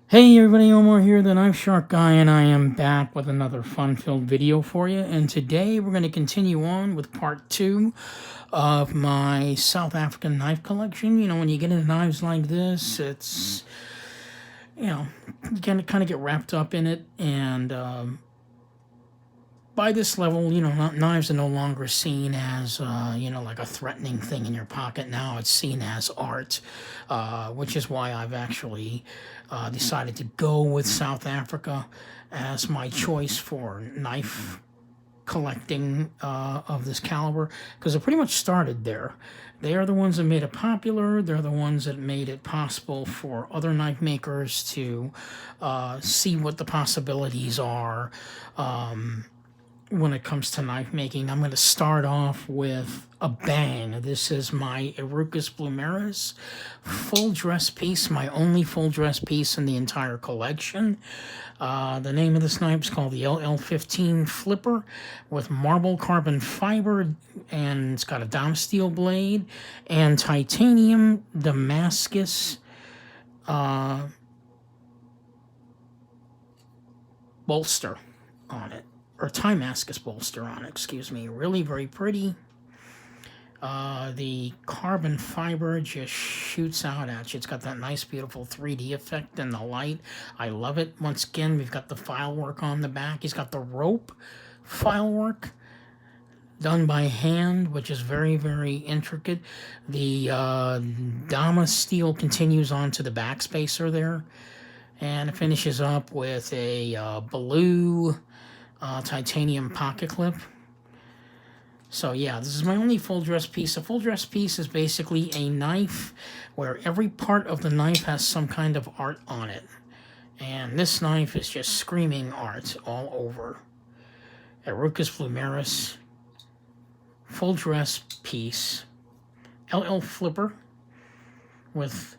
Hey everybody, Omar here, the Knife Shark Guy, and I am back with another fun-filled video for you. And today we're going to continue on with part 2 of my South African knife collection. You know, when you get into knives like this, it's, you can kind of get wrapped up in it. And by this level, knives are no longer seen as, like a threatening thing in your pocket. Now it's seen as art, which is why I've actually decided to go with South Africa as my choice for knife collecting of this caliber, because it pretty much started there. They are the ones that made it popular. They're the ones that made it possible for other knife makers to see what the possibilities are. When it comes to knife making, I'm going to start off with a bang. This is my Erucus Plumeris full dress piece, my only full dress piece in the entire collection. The name of this knife is called the LL15 Flipper with marble carbon fiber, and it's got a dom steel blade and titanium Damascus bolster on it. Or Damascus bolster on it, excuse me. Really very pretty. The carbon fiber just shoots out at you. It's got that nice, beautiful 3D effect in the light. I love it. Once again, we've got the file work on the back. He's got the rope file work done by hand, which is very, very intricate. The Dama steel continues onto the back spacer there. And it finishes up with a blue titanium pocket clip. So yeah, this is my only full dress piece. A full dress piece is basically a knife where every part of the knife has some kind of art on it. And this knife is just screaming art all over. Erucus Plumeris full dress piece. LL Flipper with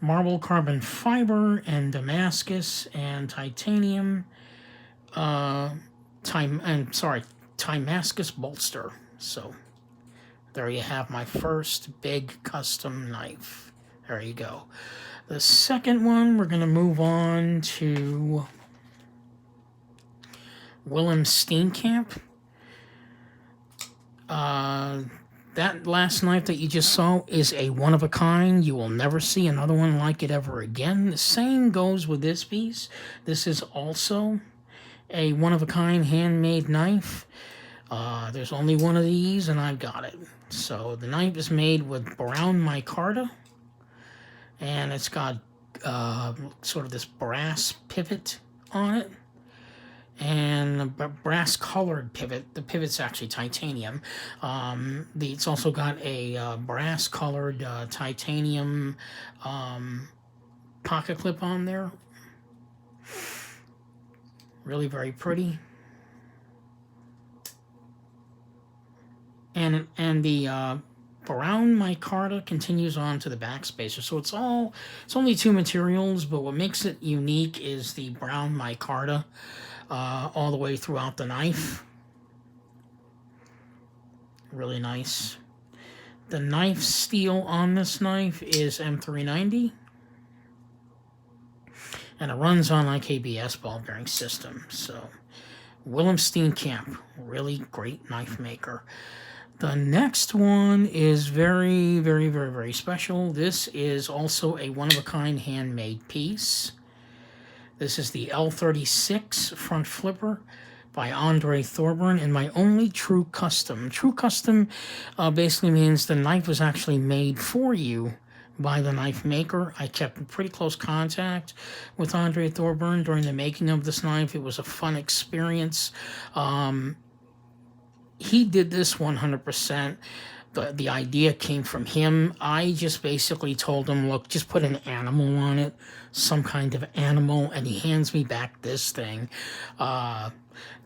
marble carbon fiber and Damascus and titanium Damascus bolster. So there you have my first big custom knife. There you go. The second one, we're going to move on to Willem Steenkamp. That last knife that you just saw is a one-of-a-kind. You will never see another one like it ever again. The same goes with this piece. This is also a one-of-a-kind handmade knife. There's only one of these, and I've got it. So the knife is made with brown micarta, and it's got sort of this brass pivot on it, and a brass-colored pivot. The pivot's actually titanium. It's also got a brass-colored titanium pocket clip on there. Really very pretty. And the brown micarta continues on to the back spacer. So it's only two materials, but what makes it unique is the brown micarta all the way throughout the knife. Really nice. The knife steel on this knife is M390. And it runs on like ABS ball bearing system. So Willem Steenkamp, really great knife maker. The next one is very, very, very, very special. This is also a one-of-a-kind handmade piece. This is the L36 front flipper by Andre Thorburn, and my only true custom. True custom basically means the knife was actually made for you by the knife maker. I kept pretty close contact with Andre Thorburn during the making of this knife. It was a fun experience. He did this 100%. The idea came from him. I just basically told him, look, just put an animal on it, some kind of animal, and he hands me back this thing.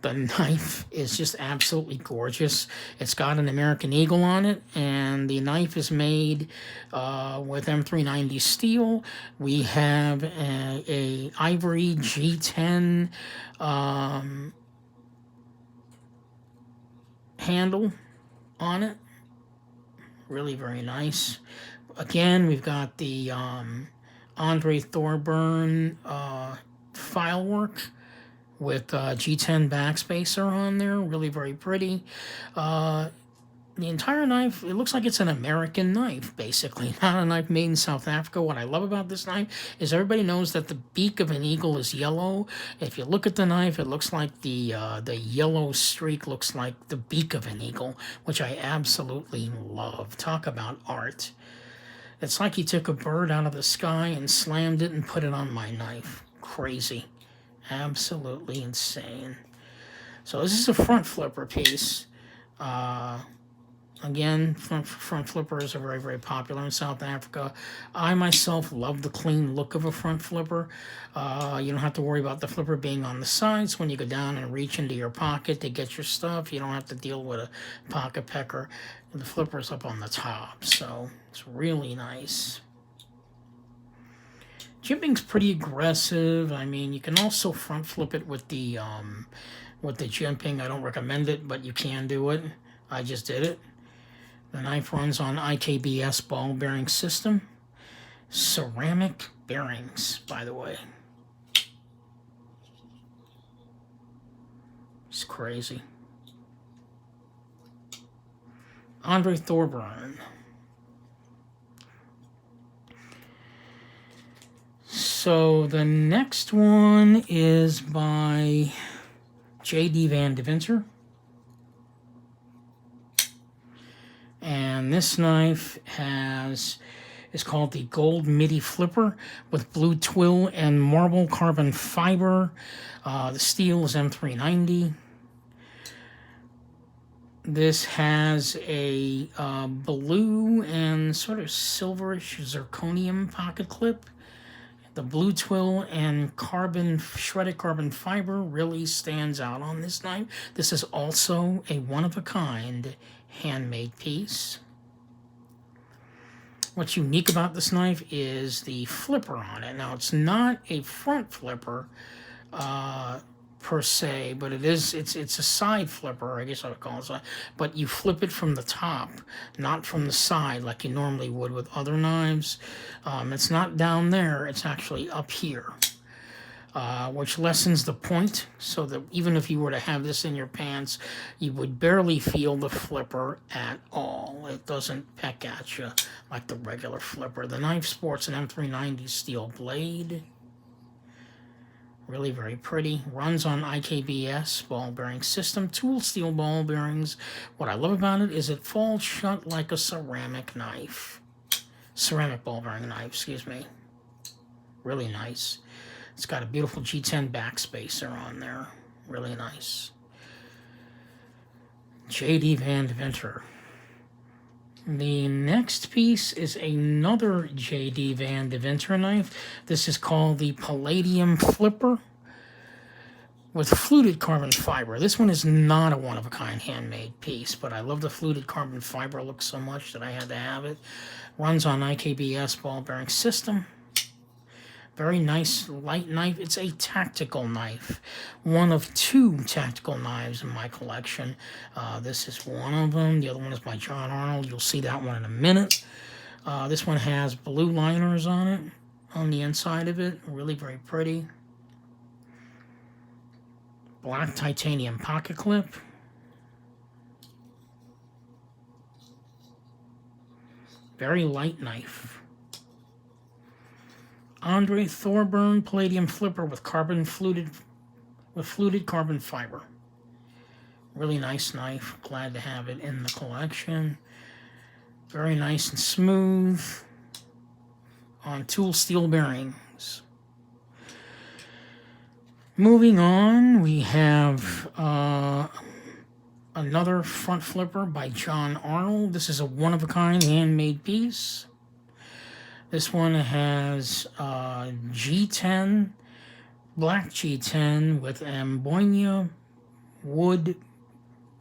The knife is just absolutely gorgeous. It's got an American Eagle on it, and the knife is made with M390 steel. We have a ivory G10 handle on it. Really very nice. Again, we've got the Andre Thorburn file work with G10 backspacer on there. Really very pretty. The entire knife, it looks like it's an American knife, basically, not a knife made in South Africa. What I love about this knife is everybody knows that the beak of an eagle is yellow. If you look at the knife, it looks like the yellow streak looks like the beak of an eagle, which I absolutely love. Talk about art. It's like he took a bird out of the sky and slammed it and put it on my knife. Crazy. Absolutely insane. So this is a front flipper piece. Again, front flippers are very, very popular in South Africa. I myself love the clean look of a front flipper. You don't have to worry about the flipper being on the sides. When you go down and reach into your pocket to get your stuff, you don't have to deal with a pocket pecker. The flipper's up on the top, so it's really nice. Jimping's pretty aggressive. I mean, you can also front flip it with the jimping. I don't recommend it, but you can do it. I just did it. The knife runs on IKBS ball bearing system. Ceramic bearings, by the way. It's crazy. Andre Thorburn. So the next one is by J.D. Van Deventer. And this knife is called the Gold MIDI Flipper with blue twill and marble carbon fiber. The steel is M390. This has a blue and sort of silverish zirconium pocket clip. The blue twill and shredded carbon fiber really stands out on this knife. This is also a one-of-a-kind handmade piece. What's unique about this knife is the flipper on it. Now, it's not a front flipper per se, but it's a side flipper, I guess I would call it. But you flip it from the top, not from the side like you normally would with other knives. It's not down there, it's actually up here. Which lessens the point, so that even if you were to have this in your pants, you would barely feel the flipper at all. It doesn't peck at you like the regular flipper. The knife sports an M390 steel blade. Really very pretty. Runs on IKBS ball bearing system. Tool steel ball bearings. What I love about it is it falls shut like a ceramic knife. Ceramic ball bearing knife, excuse me. Really nice. It's got a beautiful G10 backspacer on there. Really nice. J.D. Van Deventer. The next piece is another J.D. Van Deventer knife. This is called the Palladium Flipper with fluted carbon fiber. This one is not a one-of-a-kind handmade piece, but I love the fluted carbon fiber look so much that I had to have it. Runs on IKBS ball bearing system. Very nice light knife. It's a tactical knife. One of two tactical knives in my collection. This is one of them. The other one is by John Arnold. You'll see that one in a minute. This one has blue liners on it, on the inside of it. Really very pretty. Black titanium pocket clip. Very light knife. Andre Thorburn Palladium Flipper with fluted carbon fiber. Really nice knife. Glad to have it in the collection. Very nice and smooth. On tool steel bearings. Moving on, we have another front flipper by John Arnold. This is a one-of-a-kind handmade piece. This one has G10, black G10 with Ambonia wood,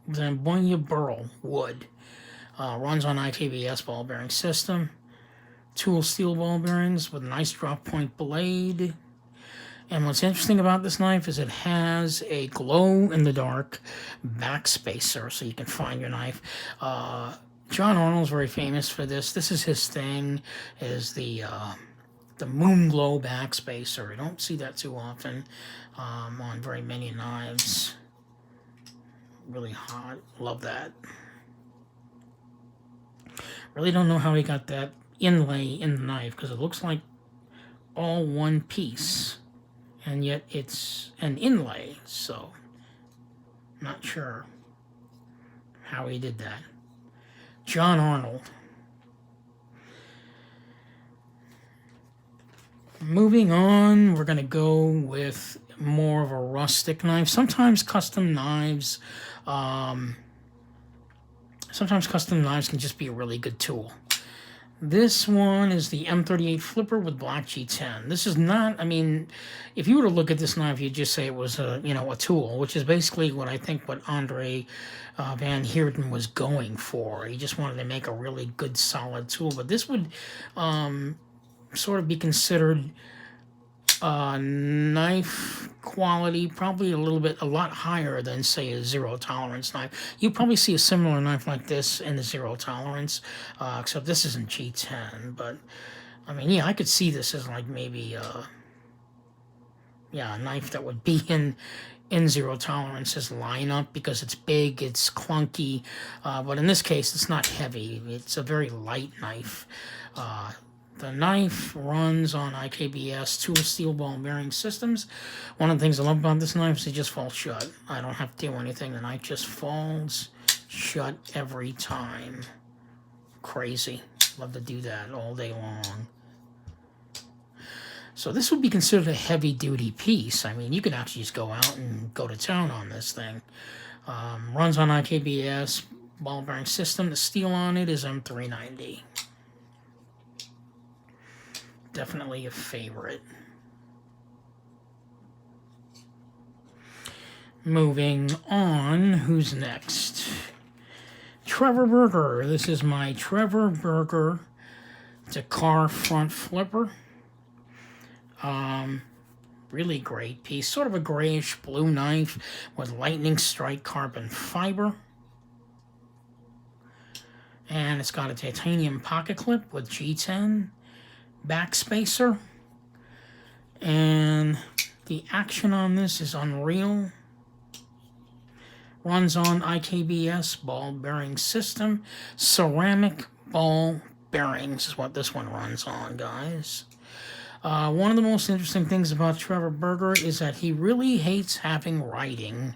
with Ambonia burl wood. Runs on IKBS ball bearing system. Tool steel ball bearings with a nice drop point blade. And what's interesting about this knife is it has a glow-in-the-dark backspacer, so you can find your knife. John Arnold's very famous for this. This is his thing, is the the Moon Glow backspacer. I don't see that too often on very many knives. Really hot. Love that. Really don't know how he got that inlay in the knife, because it looks like all one piece, and yet it's an inlay, so not sure how he did that. John Arnold. Moving on, we're going to go with more of a rustic knife. Sometimes custom knives can just be a really good tool. This one is the M38 Flipper with Black G10. This is not, I mean, if you were to look at this knife, you'd just say it was a tool, which is basically what I think what Andre Van Heerden was going for. He just wanted to make a really good, solid tool. But this would sort of be considered knife quality, probably a lot higher than, say, a zero tolerance knife. You probably see a similar knife like this in the zero tolerance, except this isn't G10. But I mean, yeah, I could see this as like maybe a knife that would be in zero tolerance's lineup, because it's big, it's clunky, but in this case, it's not heavy. It's a very light knife. The knife runs on IKBS tool steel ball bearing systems. One of the things I love about this knife is it just falls shut. I don't have to do anything. The knife just falls shut every time. Crazy. Love to do that all day long. So this would be considered a heavy-duty piece. I mean, you could actually just go out and go to town on this thing. Runs on IKBS ball bearing system. The steel on it is M390. Definitely a favorite. Moving on, who's next? Trevor Burger. This is my Trevor Burger Dakar front flipper. Really great piece. Sort of a grayish blue knife with lightning strike carbon fiber. And it's got a titanium pocket clip with G10 backspacer, and the action on this is unreal. Runs on IKBS ball bearing system. Ceramic ball bearings is what this one runs on, guys. One of the most interesting things about Trevor Burger is that he really hates having writing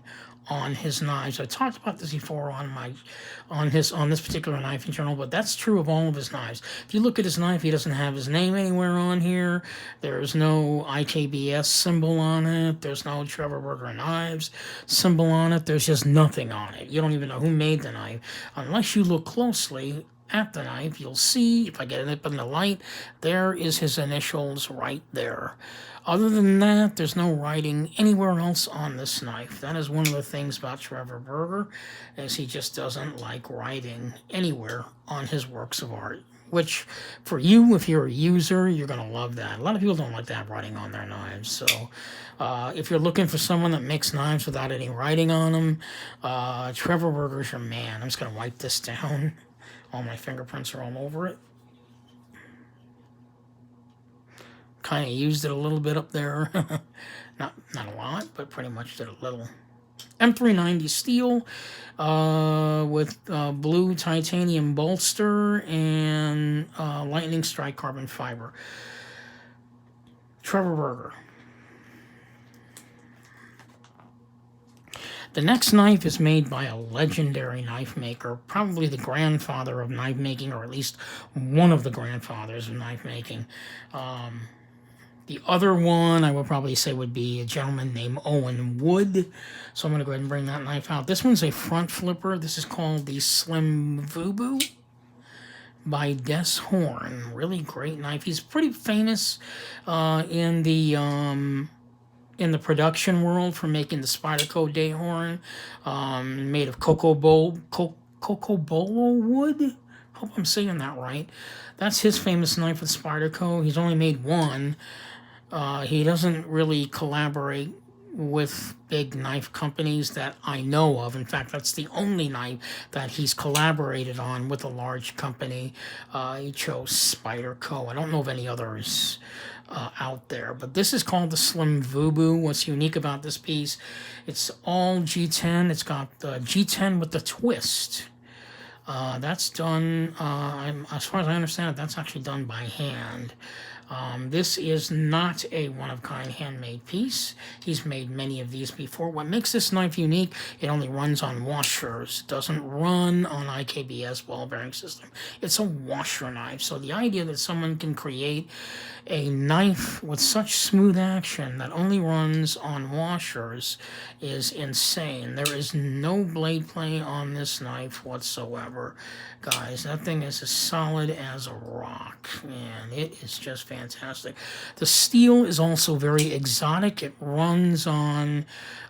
on his knives. I talked about this before on this particular knife in general, but that's true of all of his knives. If you look at his knife, he doesn't have his name anywhere on here. There's no IKBS symbol on it. There's no Trevor Burger Knives symbol on it. There's just nothing on it. You don't even know who made the knife. Unless you look closely at the knife, you'll see, if I get it up in the light, there is his initials right there. Other than that, there's no writing anywhere else on this knife. That is one of the things about Trevor Burger, is he just doesn't like writing anywhere on his works of art. Which, for you, if you're a user, you're going to love that. A lot of people don't like to have writing on their knives. So, if you're looking for someone that makes knives without any writing on them, Trevor Burger's your man. I'm just going to wipe this down. All my fingerprints are all over it. Kind of used it a little bit up there. not a lot, but pretty much did a little. M390 steel with blue titanium bolster and lightning strike carbon fiber. Trevor Burger. The next knife is made by a legendary knife maker, probably the grandfather of knife making, or at least one of the grandfathers of knife making. The other one I would probably say would be a gentleman named Owen Wood. So I'm going to go ahead and bring that knife out. This one's a front flipper. This is called the Slim Vubu by Des Horn. Really great knife. He's pretty famous in the production world for making the Spyderco Dayhorn, made of Cocobolo wood. Hope I'm saying that right. That's his famous knife with Spyderco. He's only made one. He doesn't really collaborate with big knife companies that I know of. In fact, that's the only knife that he's collaborated on with a large company. He chose Spyderco. I don't know of any others out there. But this is called the Slim Vubu. What's unique about this piece, it's all G10. It's got the G10 with the twist. That's done, as far as I understand it, that's actually done by hand. This is not a one-of-kind handmade piece. He's made many of these before. What makes this knife unique, it only runs on washers. It doesn't run on IKBS ball bearing system. It's a washer knife. So the idea that someone can create a knife with such smooth action that only runs on washers is insane. There is no blade play on this knife whatsoever. Guys, that thing is as solid as a rock, and it is just fantastic. The steel is also very exotic. It runs on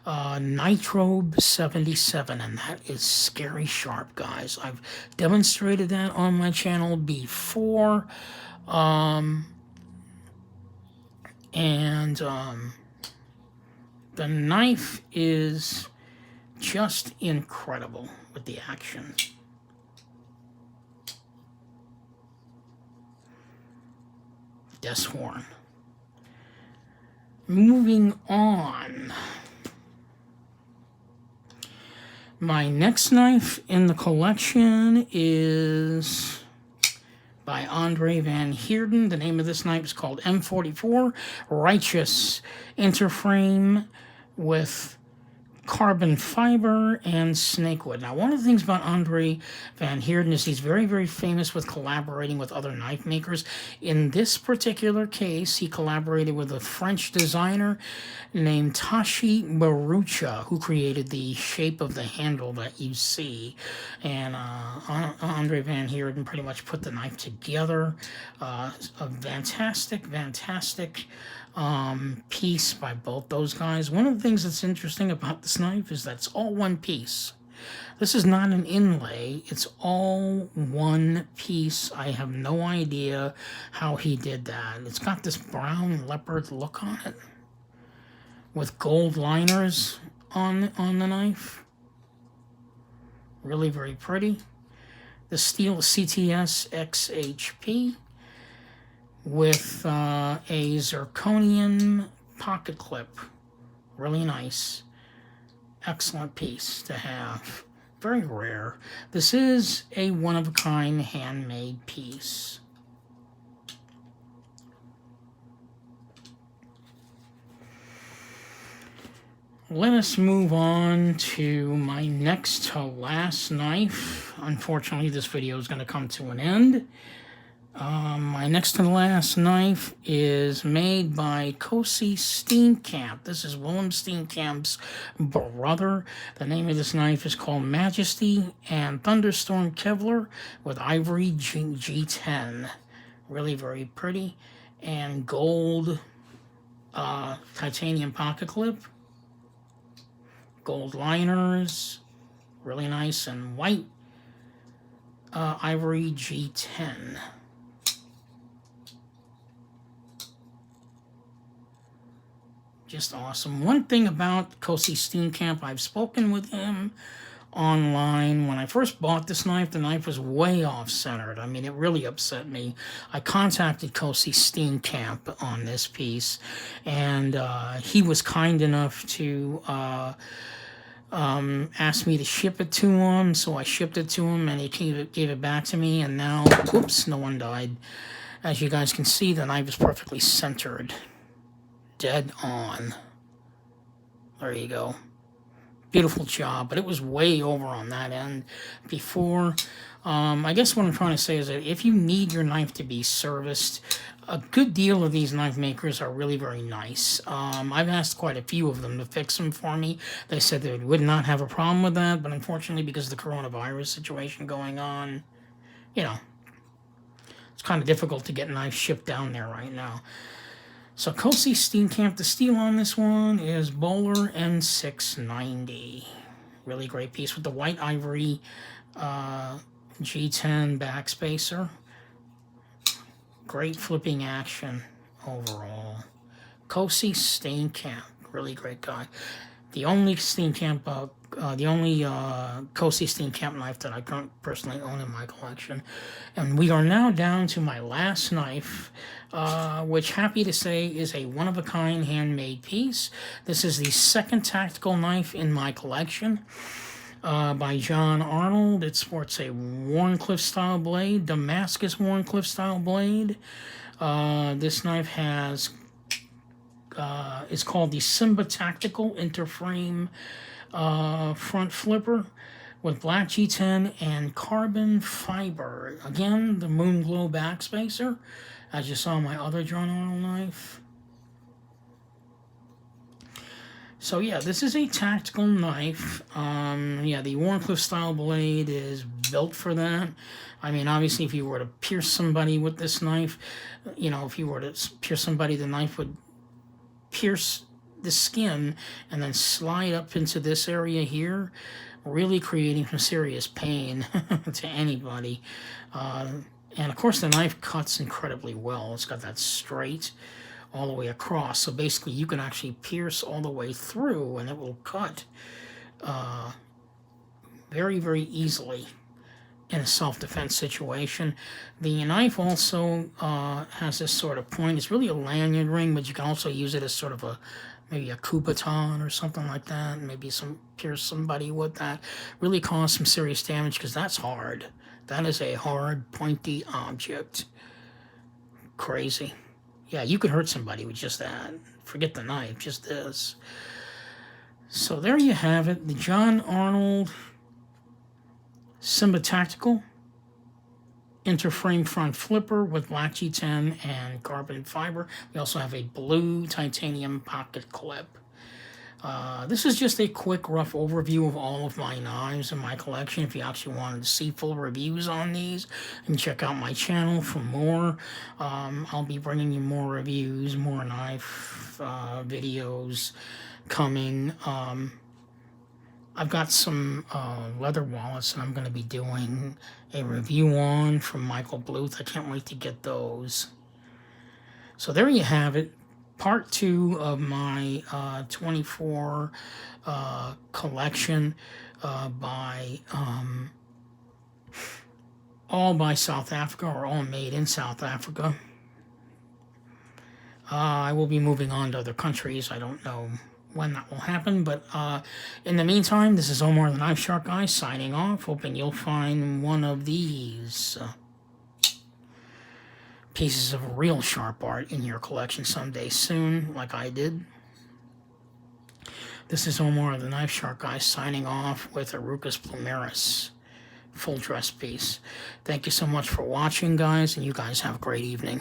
Nitrobe 77, and that is scary sharp, guys. I've demonstrated that on my channel before. The knife is just incredible with the action. Death's Horn. Moving on. My next knife in the collection is by Andre Van Heerden. The name of this knife is called M44 Righteous Interframe with carbon fiber and snakewood. Now, one of the things about Andre Van Heerden is he's very, very famous with collaborating with other knife makers. In this particular case, he collaborated with a French designer named Tashi Barucha, who created the shape of the handle that you see. And Andre Van Heerden pretty much put the knife together. A fantastic, fantastic piece by both those guys. One of the things that's interesting about this knife is that it's all one piece. This is not an inlay. It's all one piece. I have no idea how he did that. It's got this brown leopard look on it with gold liners on the knife. Really very pretty. The steel CTS XHP with a zirconium pocket clip. Really nice. Excellent piece to have. Very rare. This is a one-of-a-kind handmade piece. Let us move on to my next to last knife. Unfortunately, this video is going to come to an end. My next to last knife is made by Cosi Steenkamp. This is Willem Steenkamp's brother. The name of this knife is called Majesty and Thunderstorm Kevlar with ivory G10. Really very pretty. And gold titanium pocket clip. Gold liners. Really nice. And white ivory G10. Just awesome. One thing about Cosi Steenkamp, I've spoken with him online. When I first bought this knife, the knife was way off-centered. I mean, it really upset me. I contacted Cosi Steenkamp on this piece, and he was kind enough to ask me to ship it to him, so I shipped it to him, and he gave it back to me, and now, oops, no one died. As you guys can see, the knife is perfectly centered. Dead on. There you go. Beautiful job, but it was way over on that end before. I guess what I'm trying to say is that if you need your knife to be serviced, a good deal of these knife makers are really very nice. I've asked quite a few of them to fix them for me. They said they would not have a problem with that, but unfortunately, because of the coronavirus situation going on, you know, it's kind of difficult to get knives shipped down there right now. So Cosi Steenkamp, the steel on this one is Bowler M690. Really great piece with the white ivory G10 backspacer. Great flipping action overall. Cosi Steenkamp, really great guy. The only Steenkamp The only Cosi Steam Camp knife that I don't personally own in my collection. And we are now down to my last knife, which, happy to say, is a one-of-a-kind handmade piece. This is the second tactical knife in my collection, by John Arnold. It sports a Wharncliffe style blade, Damascus Wharncliffe style blade. This knife has is called the Simba Tactical Interframe front flipper with black G10 and carbon fiber. Again, the Moonglow backspacer, as you saw my other John Arnold knife. So yeah, this is a tactical knife. Yeah, the Wharncliffe style blade is built for that. I mean, obviously, if you were to pierce somebody with this knife, you know, if you were to pierce somebody, the knife would pierce the skin and then slide up into this area here, really creating some serious pain to anybody. And of course, the knife cuts incredibly well. It's got that straight all the way across, so basically you can actually pierce all the way through and it will cut very, very easily in a self-defense situation. The knife also has this sort of point. It's really a lanyard ring, but you can also use it as sort of maybe a coup baton or something like that. Maybe pierce somebody with that. Really cause some serious damage, because that's hard. That is a hard, pointy object. Crazy. Yeah, you could hurt somebody with just that. Forget the knife, just this. So there you have it. The John Arnold Simba Tactical Interframe front flipper with black G10 and carbon fiber. We also have a blue titanium pocket clip. This is just a quick, rough overview of all of my knives in my collection. If you actually wanted to see full reviews on these, and check out my channel for more. I'll be bringing you more reviews, more knife videos coming. I've got some leather wallets that I'm going to be doing a review on from Michael Bluth. I can't wait to get those. So there you have it. Part 2 of my 24 collection by all by South Africa, or all made in South Africa. I will be moving on to other countries. I don't know when that will happen, but in the meantime, this is Omar the Knife Shark Guy signing off, hoping you'll find one of these pieces of real sharp art in your collection someday soon, like I did. This is Omar the Knife Shark Guy signing off with a Rucus Plumeris full dress piece. Thank you so much for watching, guys, and you guys have a great evening.